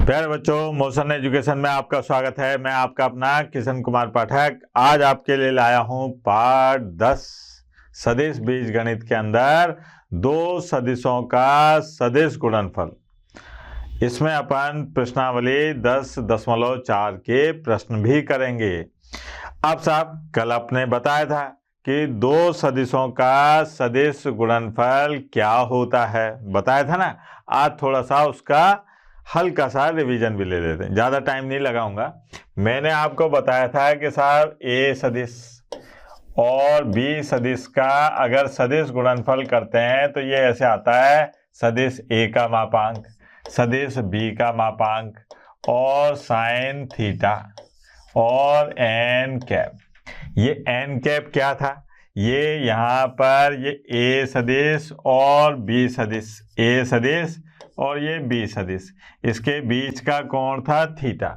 प्यारे बच्चों, motion education में आपका स्वागत है। मैं आपका अपना किशन कुमार पाठक आज आपके लिए लाया हूं पाठ 10 सदिश बीजगणित के अंदर दो सदिशों का सदिश गुणनफल। इसमें अपन प्रश्नावली 10.4 के प्रश्न भी करेंगे। अब साहब, कल आपने बताया था कि दो सदिशों का सदिश गुणनफल क्या होता है, बताया था ना। आज थोड़ा सा उसका हल्का सा रिवीजन भी ले लेते हैं, ज़्यादा टाइम नहीं लगाऊंगा। मैंने आपको बताया था कि साहब ए सदिश और बी सदिश का अगर सदिश गुणनफल करते हैं तो ये ऐसे आता है, सदिश ए का मापांक, सदिश बी का मापांक और साइन थीटा और एन कैप। ये एन कैप क्या था? ये यहाँ पर ये ए सदिश और बी सदिश, ए सदिश और ये बी सदिश, इसके बीच का कोण था थीटा।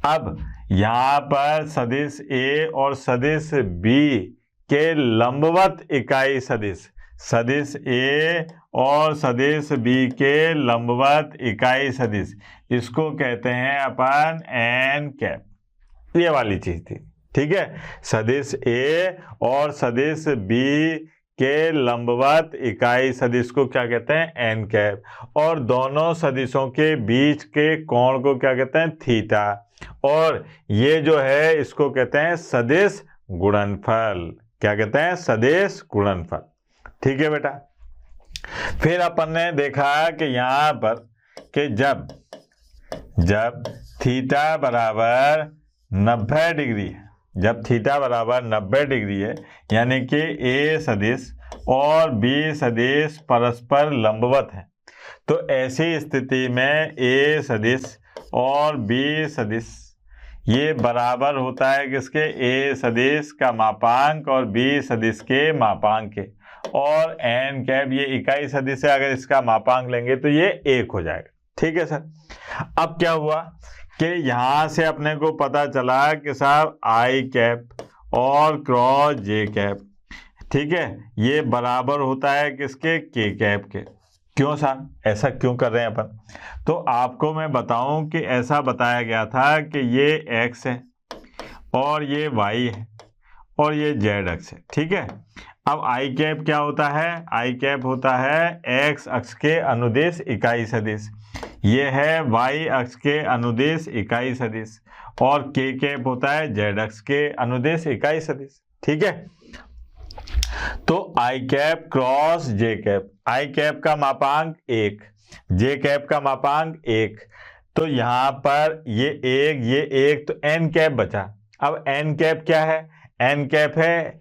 अब यहाँ पर सदिश ए और सदिश बी के लंबवत इकाई सदिश, सदिश ए और सदिश बी के लंबवत इकाई सदिश, इसको कहते हैं अपन एन कैप। ये वाली चीज थी, ठीक है। सदिश ए और सदिश बी के लंबवत इकाई सदिश को क्या कहते हैं? N cap. और दोनों सदिशों के बीच के कोण को क्या कहते हैं? थीटा। और ये जो है इसको कहते हैं सदिश गुणनफल। क्या कहते हैं? सदिश गुणनफल। ठीक है बेटा। फिर अपन ने देखा कि यहाँ पर कि जब थीटा बराबर 90 डिग्री है, जब थीटा बराबर 90 डिग्री है, यानी कि ए सदिश और बी सदिश परस्पर लंबवत है, तो ऐसी स्थिति में ए सदिश और बी सदिश ये बराबर होता है किसके? ए सदिश का मापांक और बी सदिश के मापांक के। और एन कैप ये इकाई सदिश है, अगर इसका मापांक लेंगे तो ये 1 हो जाएगा। ठीक है सर। अब क्या हुआ कि यहां से अपने को पता चला कि साहब आई कैप और क्रॉस जे कैप, ठीक है, ये बराबर होता है किसके? के कैप के। क्यों साहब, ऐसा क्यों कर रहे हैं अपन? तो आपको मैं बताऊं कि ऐसा बताया गया था कि ये एक्स है और ये वाई है और ये जेड अक्ष है, ठीक है। अब आई कैप क्या होता है? आई कैप होता है एक्स अक्ष के अनुदिश इकाई सदिश, ये है वाई अक्ष के अनुदिश इकाई सदिश, और के कैप होता है जेड अक्ष के अनुदिश इकाई सदिश। ठीक है। तो आई कैप क्रॉस जे कैप, आई कैप का मापांक 1, जे कैप का मापांक 1, तो यहां पर ये 1 तो एन कैप बचा। अब एन कैप क्या है? एन कैप है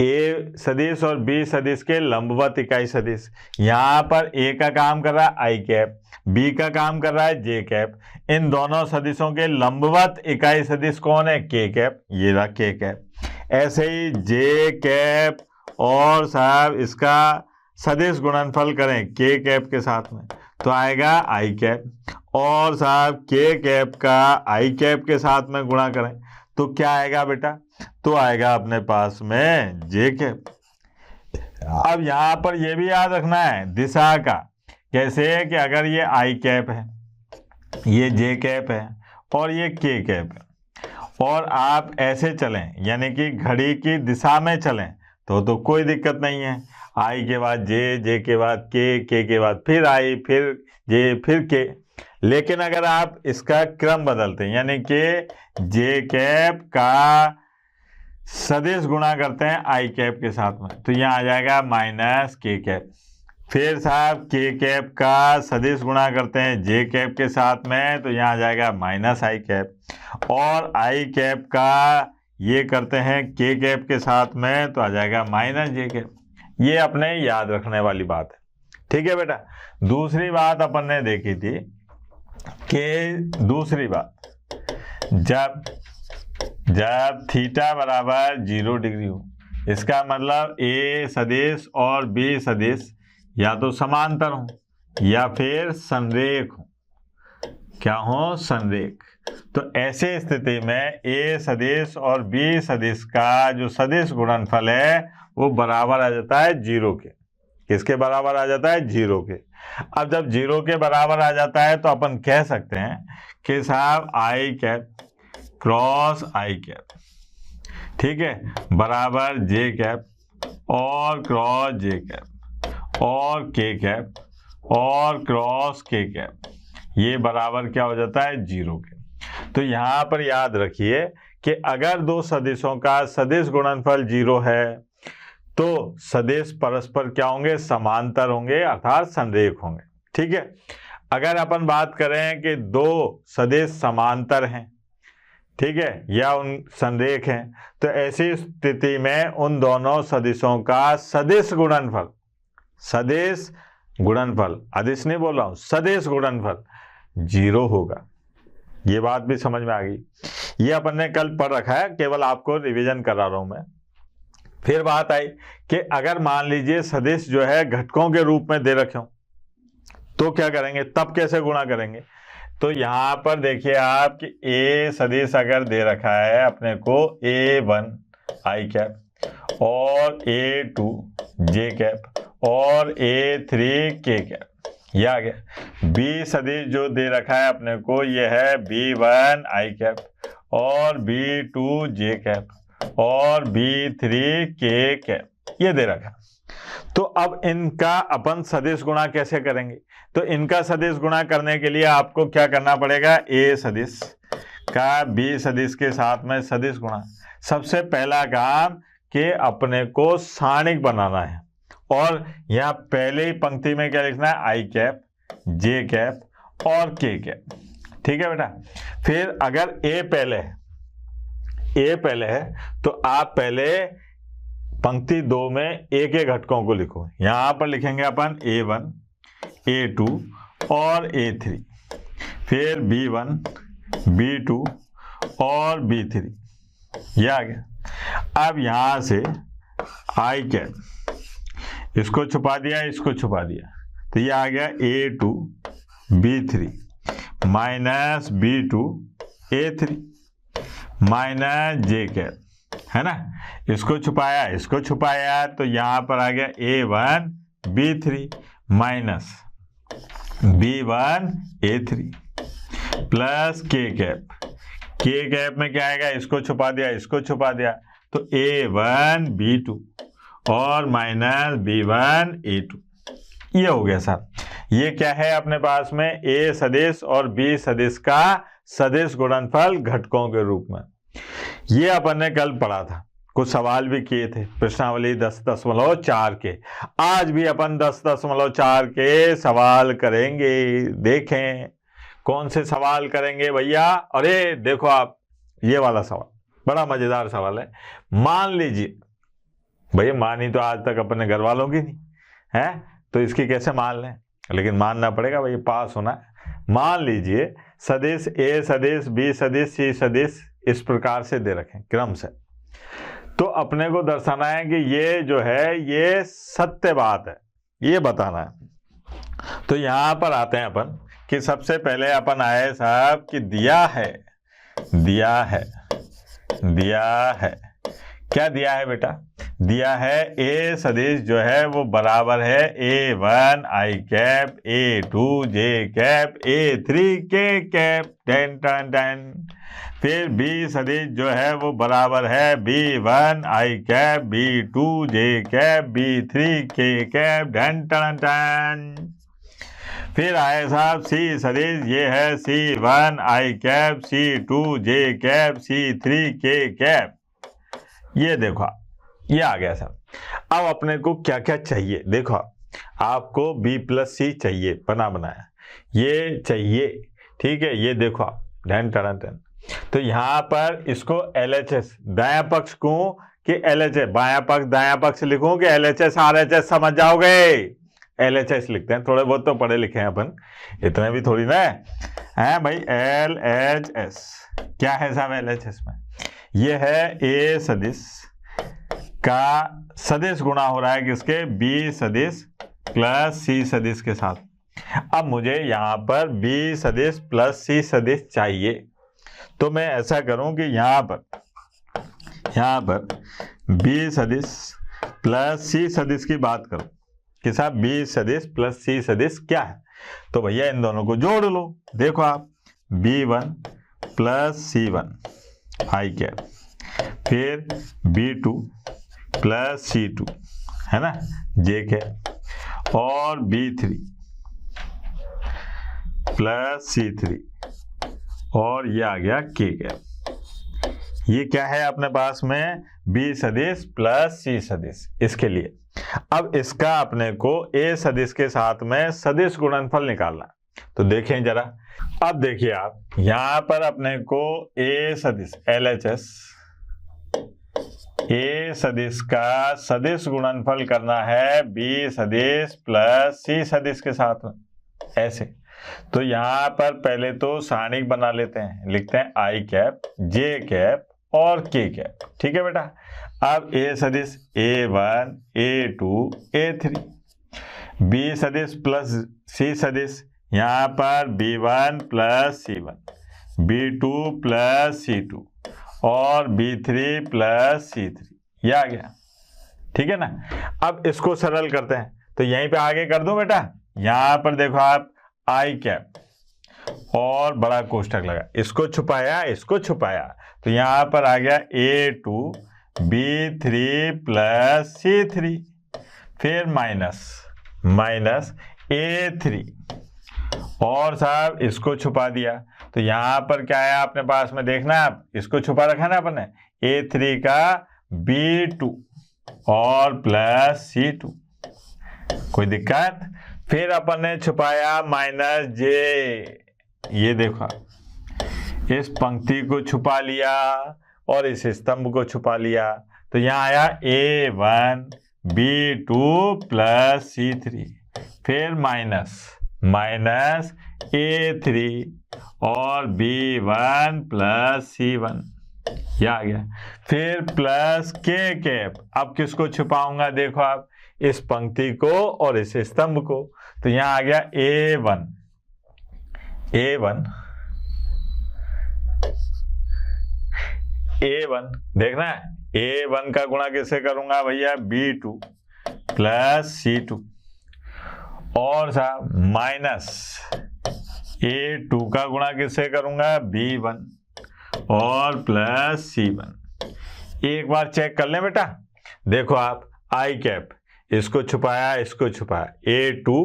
ए सदिश और बी सदिश के लंबवत इकाई सदिश। यहां पर ए का काम कर रहा है आई कैप, बी का काम कर रहा है जे कैप। इन दोनों सदिशों के लंबवत इकाई सदिश कौन है? के कैप। ये रहा के कैप। ऐसे ही जे कैप और साहब इसका सदिश गुणनफल करें के कैप के साथ में तो आएगा आई कैप, और साहब के कैप का आई कैप के साथ में गुणा करें तो क्या आएगा बेटा? तो आएगा अपने पास में जे कैप। अब यहां पर यह भी याद रखना है दिशा का। कैसे? कि अगर ये आई कैप है, ये जे कैप है और ये के कैप है, और आप ऐसे चलें यानी कि घड़ी की दिशा में चलें तो कोई दिक्कत नहीं है। आई के बाद जे के बाद के बाद फिर आई, फिर जे, फिर के। लेकिन अगर आप इसका क्रम बदलते हैं यानी कि जे कैप का सदिश गुणा करते हैं आई कैप के साथ में तो यहाँ आ जाएगा माइनस के कैप। फिर साहब के कैप का सदिश गुणा करते हैं जे कैप के साथ में तो यहाँ आ जाएगा माइनस आई कैप, और आई कैप का ये करते हैं के कैप के साथ में तो आ जाएगा माइनस जे कैप। ये अपने याद रखने वाली बात है। ठीक है बेटा। दूसरी बात अपन ने देखी थी कि दूसरी बात, जब थीटा बराबर 0 डिग्री हो, इसका मतलब ए सदिश और बी सदिश या तो समांतर हो या फिर संरेख हो। क्या हो? संरेख। तो ऐसे स्थिति में ए सदिश और बी सदिश का जो सदिश गुणनफल है वो बराबर आ जाता है 0 के। किसके बराबर आ जाता है? 0 के। अब जब 0 के बराबर आ जाता है तो अपन कह सकते हैं कि साहब आई कैप क्रॉस आई कैप, ठीक है, बराबर जे कैप और क्रॉस जे कैप और के कैप और क्रॉस के कैप, ये बराबर क्या हो जाता है? 0 के। तो यहां पर याद रखिए कि अगर दो सदिशों का सदिश गुणनफल 0 है तो सदिश परस्पर क्या होंगे? समांतर होंगे, अर्थात संरेख होंगे, ठीक है। अगर अपन बात करें कि दो सदिश समांतर हैं, ठीक है, या उन संरेख हैं, तो ऐसी स्थिति में उन दोनों सदिशों का सदिश गुणनफल, अदिश नहीं बोल रहा हूं, सदिश गुणनफल 0 होगा। ये बात भी समझ में आ गई। ये अपन ने कल पढ़ रखा है, केवल आपको रिवीजन करा रहा हूं मैं। फिर बात आई कि अगर मान लीजिए सदिश जो है घटकों के रूप में दे रखे हो तो क्या करेंगे? तब कैसे गुणा करेंगे? तो यहां पर देखिए आप कि ए सदिश अगर दे रखा है अपने को A1 आई कैप और A2 जे कैप और A3 के कैप, ये आ गया। बी सदिश जो दे रखा है अपने को, ये है B1 आई कैप और B2 जे कैप और B3 के कैप, ये दे रखा। तो अब इनका अपन सदिश गुणा कैसे करेंगे? तो इनका सदिश गुणा करने के लिए आपको क्या करना पड़ेगा? ए सदिश का बी सदिश के साथ में सदिश गुणा। सबसे पहला काम कि अपने को सारणिक बनाना है और यहाँ पहले ही पंक्ति में क्या लिखना है? आई कैप, जे कैप और के कैप, ठीक है बेटा। फिर अगर ए पहले है तो आप पहले पंक्ति 2 में ए के घटकों को लिखो। यहां पर लिखेंगे अपन A1, A2 और A3, फिर B1, B2 और B3, ये आ गया। अब यहां से आई कैप, इसको छुपा दिया, इसको छुपा दिया, तो ये आ गया A2 B3 minus B2 A3 minus जे कैप, है ना। इसको छुपाया, इसको छुपाया, तो यहां पर आ गया A1 B3 minus B1 A3 plus के कैप में क्या आएगा? इसको छुपा दिया, इसको छुपा दिया, तो A1 B2 और माइनस B1 A2, ये हो गया साहब। ये क्या है अपने पास में? ए सदिश और बी सदिश का सदिश गुणनफल घटकों के रूप में। ये अपन ने कल पढ़ा था, कुछ सवाल भी किए थे प्रश्नावली 10.4 के। आज भी अपन 10.4 के सवाल करेंगे। देखें कौन से सवाल करेंगे भैया। अरे देखो आप, ये वाला सवाल बड़ा मजेदार सवाल है। मान लीजिए भैया, मानी तो आज तक अपने घर वालों की नहीं है, तो इसकी कैसे मान लें, लेकिन मानना पड़ेगा भैया, पास होना है। मान लीजिए सदिश ए सदिश बी सदिश सी सदिश इस प्रकार से दे रखें क्रम से, तो अपने को दर्शाना है कि ये जो है ये सत्य बात है, ये बताना है। तो यहां पर आते हैं अपन कि सबसे पहले अपन आए साहब कि दिया है क्या दिया है बेटा? दिया है ए सदिश जो है वो बराबर है A1 आई कैप, A2 जे कैप, A3 के कैप, टन। फिर बी सदिश जो है वो बराबर है B1 आई कैप, B2 जे कैप, B3 के कैप, टन। फिर आए साहब सी सदिश, ये है C1 आई कैप, C2 जे कैप, C3 के कैप, ये देखो ये आ गया सर। अब अपने को क्या क्या चाहिए? देखो आपको B प्लस C चाहिए, बनाया ये चाहिए, ठीक है। ये देखो टन। तो यहाँ पर इसको LHS दायां पक्ष को कि LHS, बायां पक्ष दायां पक्ष लिखूं कि LHS RHS, समझ जाओगे। LHS लिखते हैं, थोड़े बहुत तो पढ़े लिखे हैं अपन, इतने भी थोड़ी ना है भाई। LHS क्या है साहब? LHS में ये है ए सदिश का सदिश गुणा हो रहा है किसके? बी सदिश प्लस सी सदिश के साथ। अब मुझे यहां पर बी सदिश प्लस सी सदिश चाहिए, तो मैं ऐसा करूं कि यहां पर बी सदिश प्लस सी सदिश की बात करूं, कि साहब बी सदिश प्लस सी सदिश क्या है। तो भैया इन दोनों को जोड़ लो। देखो आप, B1 प्लस C1 आई कैप, फिर B2 प्लस C2 है ना जे कैप, और B3 प्लस C3, और ये आ गया K कैप। ये क्या है अपने पास में, B सदिश प्लस C सदिश। इसके लिए अब इसका अपने को A सदिश के साथ में सदिश गुणनफल निकालना। तो देखें जरा, अब देखिए आप यहां पर अपने को A सदिश LHS, A सदिश का सदिश गुणनफल करना है B सदिश प्लस C सदिश के साथ में, ऐसे। तो यहां पर पहले तो सारणिक बना लेते हैं, लिखते हैं I कैप, J कैप और K कैप। ठीक है बेटा। अब A सदिश A1 A2 A3, B सदिश प्लस C सदिश, यहाँ पर B1 plus C1, B2 plus C2 और B3 प्लस C3, ये आ गया। ठीक है ना। अब इसको सरल करते हैं, तो यहीं पे आगे कर दो बेटा। यहाँ पर देखो आप I कैप और बड़ा कोष्ठक लगा, इसको छुपाया इसको छुपाया, तो यहाँ पर आ गया A2 B3 प्लस C3, फिर माइनस A3, और साहब इसको छुपा दिया। तो यहाँ पर क्या है अपने पास में, देखना है आप, इसको छुपा रखा ना अपने, A3 का B2 और प्लस C2, कोई दिक्कत। फिर अपन ने छुपाया माइनस J, ये देखो इस पंक्ति को छुपा लिया और इस स्तंभ को छुपा लिया। तो यहाँ आया A1 B2 प्लस C3, फिर माइनस A3 और B1 प्लस C1, यह आ गया। फिर प्लस K कैप, अब किसको छुपाऊंगा, देखो आप इस पंक्ति को और इस स्तंभ को। तो यहाँ आ गया A1 देखना है, A1 का गुणा किससे करूंगा भैया, B2 प्लस C2, और साहब माइनस A2 का गुणा किससे करूंगा, B1 और प्लस C1। एक बार चेक कर लें बेटा। देखो आप I कैप, इसको छुपाया इसको छुपाया, A2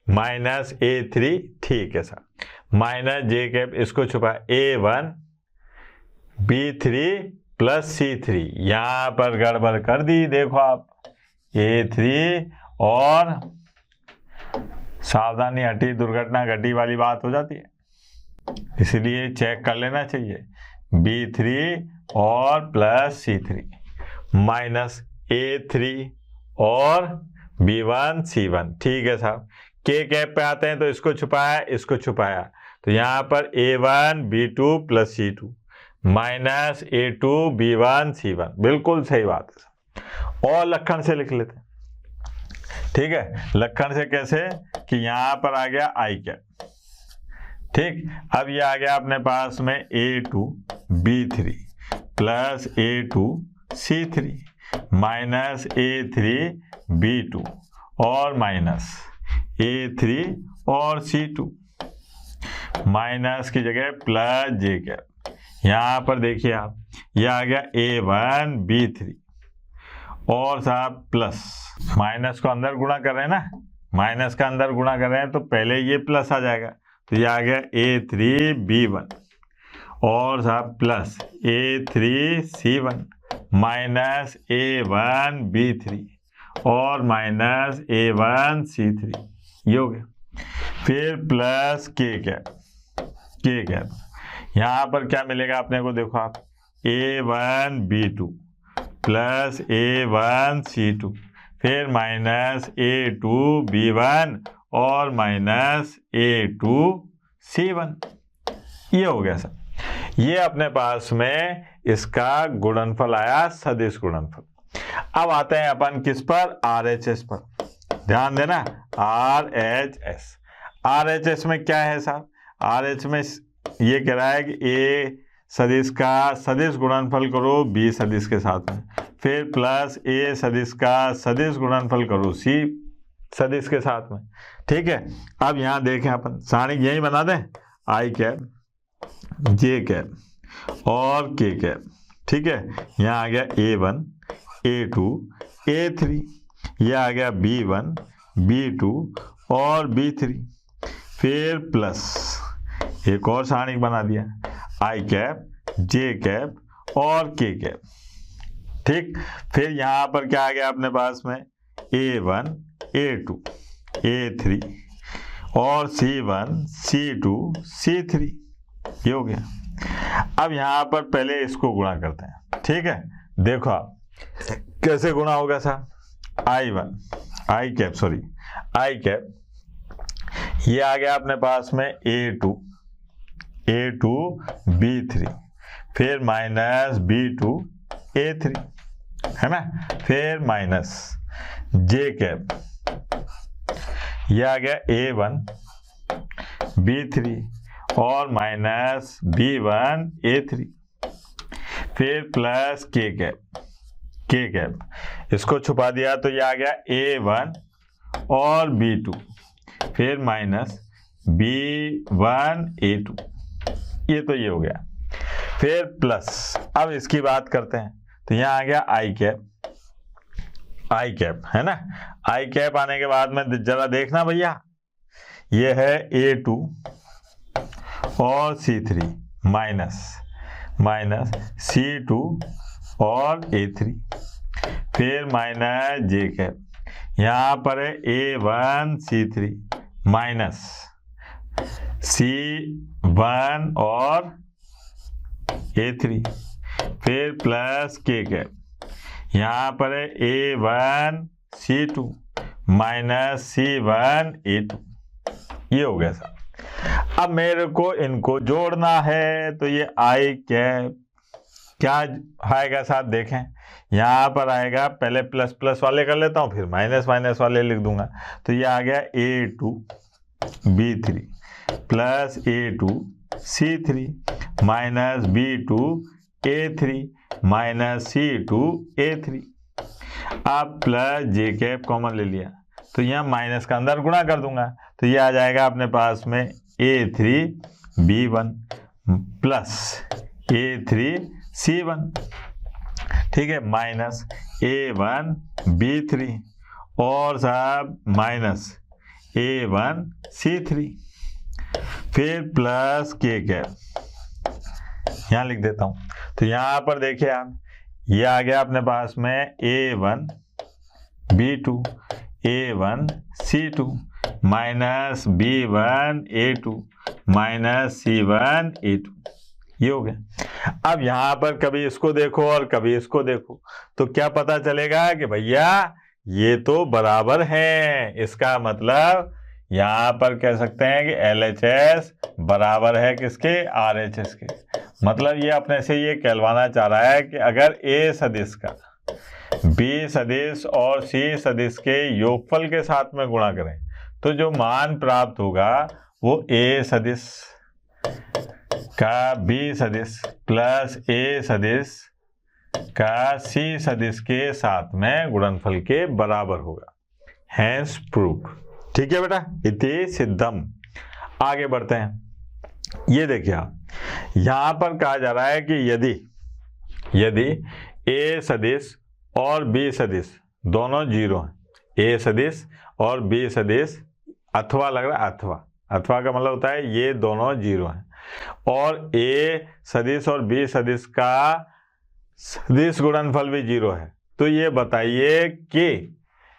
माइनस A3, ठीक है सर, माइनस J कैप, इसको छुपाया A1 B3 प्लस C3, यहां पर गड़बड़ कर दी। देखो आप A3, और सावधानी हटी दुर्घटना घटी वाली बात हो जाती है, इसलिए चेक कर लेना चाहिए। B3 और प्लस C3 माइनस A3 और B1 C1, ठीक है साहब। K कैप पे आते हैं, तो इसको छुपाया इसको छुपाया, तो यहाँ पर A1 B2 plus C2 minus A2 B1 C1, बिल्कुल सही बात है। और लक्षण से लिख लेते हैं, ठीक है। लक्षण से कैसे, कि यहाँ पर आ गया I कैप, ठीक। अब ये आ गया अपने पास में A2 B3 plus A2 C3 minus A3 B2 और माइनस A3 और C2, माइनस की जगह प्लस J कैप। यहाँ पर देखिए आप, यह आ गया A1 B3 और साहब प्लस, माइनस को अंदर गुणा कर रहे हैं ना, माइनस का अंदर गुणा कर रहे हैं, तो पहले ये प्लस आ जाएगा, तो ये आ गया A3 B1 और साहब plus A3 C1 minus A1 B3 और माइनस A1 C3, ये हो गया। फिर प्लस K कैप, यहाँ पर क्या मिलेगा अपने को, देखो आप A1 B2 plus A1 C2, फिर माइनस A2 B1 और माइनस A2 C1, ये हो गया सर। ये अपने पास में इसका गुणनफल आया, सदिश गुणनफल। अब आते हैं अपन किस पर, RHS पर। ध्यान देना, RHS में क्या है साहब, RH में ये कह रहा है कि A सदिश का सदिश गुणनफल करो B सदिश के साथ में, फिर प्लस A सदिश का सदिश गुणनफल करो C सदिश के साथ में। ठीक है, अब यहाँ देखें अपन सारणिक यही बना दें, आई कैप, जे कैप और के कैप। ठीक है, यहाँ आ गया A1, A2, A3, यह आ गया B1, B2 और B3, फिर प्लस एक और सारणिक बना दिया, आई कैप, जे कैप और के कैप। ठीक, फिर यहाँ पर क्या आ गया अपने पास में, A1, A2, A3 और C1, C2, C3, ये हो गया। अब यहाँ पर पहले इसको गुणा करते हैं। ठीक है, देखो आप कैसे गुणा होगा साहब, आई कैप, ये आ गया अपने पास में A2 B3, फिर माइनस B2 A3, है ना, फिर माइनस जे कैप, ये आ गया A1 B3 और माइनस B1 A3, फिर प्लस के कैप, इसको छुपा दिया तो ये आ गया A1 और B2, फिर माइनस B1 A2, ये तो ये हो गया। फिर प्लस, अब इसकी बात करते हैं तो यहाँ आ गया आई कैप, है ना। आई कैप आने के बाद में जरा देखना भैया, ये है A2 और C3 माइनस C2 और A3, फिर माइनस जे कैप, यहाँ पर है A1 C3 माइनस C1 और A3, फिर प्लस के कैप, यहाँ पर है A1 C2 minus C1 A2, ये हो गया साहब। अब मेरे को इनको जोड़ना है तो ये आई कैप क्या आएगा साहब, देखें यहाँ पर आएगा, पहले प्लस प्लस वाले कर लेता हूँ, फिर माइनस माइनस वाले लिख दूंगा, तो ये आ गया A2 B3 plus A2 C3 minus B2 A3 minus C2 A3। अब प्लस जे कैप कॉमन ले लिया तो यहाँ माइनस का अंदर गुणा कर दूंगा, तो ये आ जाएगा अपने पास में A3 B1 plus A3 C1, ठीक है, माइनस A1 B3 और साहब माइनस A1 C3, फिर प्लस के कैप, यहाँ लिख देता हूँ। तो यहाँ पर देखिए आप, ये आ गया अपने पास में A1 B2 A1 C2 minus B1 A2 minus C1 A2, ये हो गया। अब यहाँ पर कभी इसको देखो और कभी इसको देखो तो क्या पता चलेगा कि भैया ये तो बराबर हैं। इसका मतलब यहाँ पर कह सकते हैं कि LHS बराबर है किसके, RHS के। मतलब ये अपने से ये कहलवाना चाह रहा है कि अगर A सदिश का B सदिश और C सदिश के योगफल के साथ में गुणा करें तो जो मान प्राप्त होगा वो A सदिश का B सदिश प्लस A सदिश का C सदिश के साथ में गुणनफल के बराबर होगा। Hence proof. ठीक है बेटा, इति सिद्धम। आगे बढ़ते हैं। ये देखिए आप, यहां पर कहा जा रहा है कि यदि A सदिश और B सदिश दोनों जीरो हैं, A सदिश और B सदिश, अथवा लग रहा है, अथवा का मतलब होता है ये दोनों जीरो हैं, और A सदिश और B सदिश का सदिश गुणनफल भी जीरो है, तो ये बताइए कि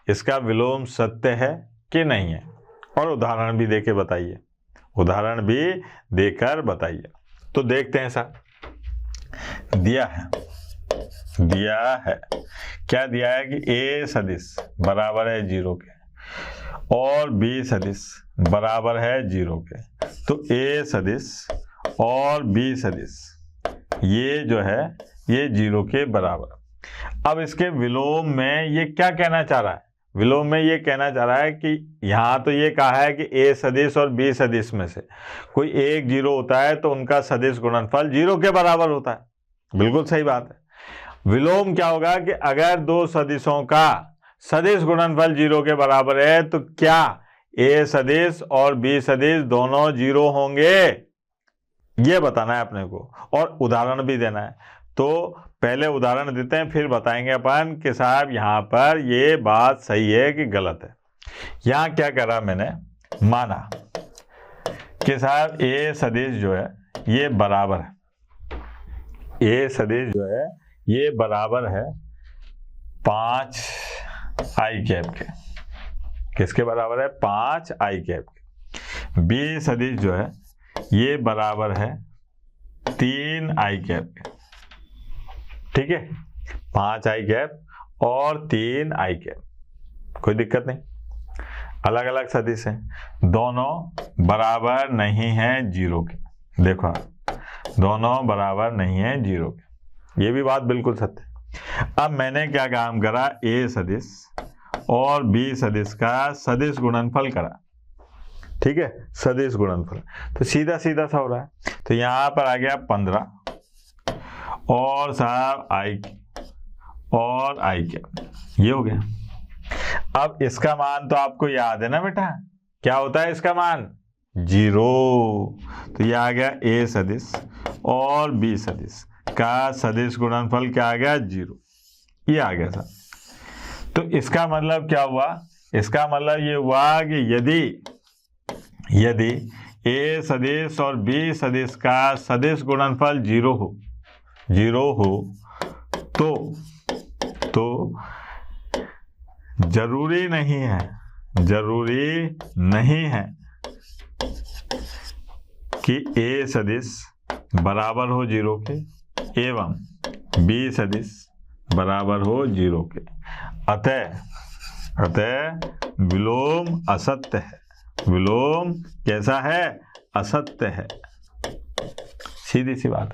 इसका विलोम सत्य है कि नहीं है, और उदाहरण भी देके बताइए, उदाहरण भी देकर बताइए। तो देखते हैं सर, दिया है क्या दिया है कि A सदिश बराबर है जीरो के और B सदिश बराबर है जीरो के, तो A सदिश और B सदिश ये जो है ये जीरो के बराबर। अब इसके विलोम में ये क्या कहना चाह रहा है, विलोम में ये कहना चाह रहा है कि यहाँ तो ये कहा है कि A सदिश और B सदिश में से कोई एक जीरो होता है तो उनका सदिश गुणनफल जीरो के बराबर होता है। बिल्कुल सही बात है। विलोम क्या होगा कि अगर दो सदिशों का सदिश गुणनफल 0 के बराबर है तो क्या ए सदिश और बी सदिश दोनों 0 होंगे, ये बताना है अपने को, और उदाहरण भी देना है। तो पहले उदाहरण देते हैं, फिर बताएंगे अपन कि साहब यहाँ पर ये बात सही है कि गलत है। यहाँ क्या करा मैंने, माना कि साहब ए सदिश जो है ये बराबर है, ए सदिश जो है ये बराबर है 5 आई कैप के। किसके बराबर है? 5 आई कैप के। बी सदिश जो है ये बराबर है 3 आई कैप के। ठीक है, 5 आई कैप और 3 आई कैप, कोई दिक्कत नहीं। अलग अलग सदिश हैं, दोनों बराबर नहीं हैं 0 के। देखो दोनों बराबर नहीं हैं 0 के, ये भी बात बिल्कुल सत्य है। अब मैंने क्या काम करा, ए सदिश और बी सदिश का सदिश गुणनफल करा। ठीक है, सदिश गुणनफल तो सीधा सीधा सा हो रहा है। तो यहाँ पर आ गया 15 और साहब आई और आई क्या, ये हो गया। अब इसका मान तो आपको याद है ना बेटा, क्या होता है इसका मान? 0। तो ये आ गया ए सदिश और बी सदिश का सदिश गुणनफल क्या आ गया? 0। ये आ गया सर। तो इसका मतलब क्या हुआ? इसका मतलब ये हुआ कि यदि ए सदिश और बी सदिश का सदिश गुणनफल 0 हो तो जरूरी नहीं है कि ए सदिश बराबर हो 0 के एवं बी सदिश बराबर हो 0 के। अतः विलोम असत्य है। विलोम कैसा है? असत्य है। सीधी सी बात।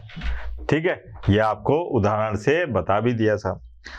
ठीक है, ये आपको उदाहरण से बता भी दिया साहब।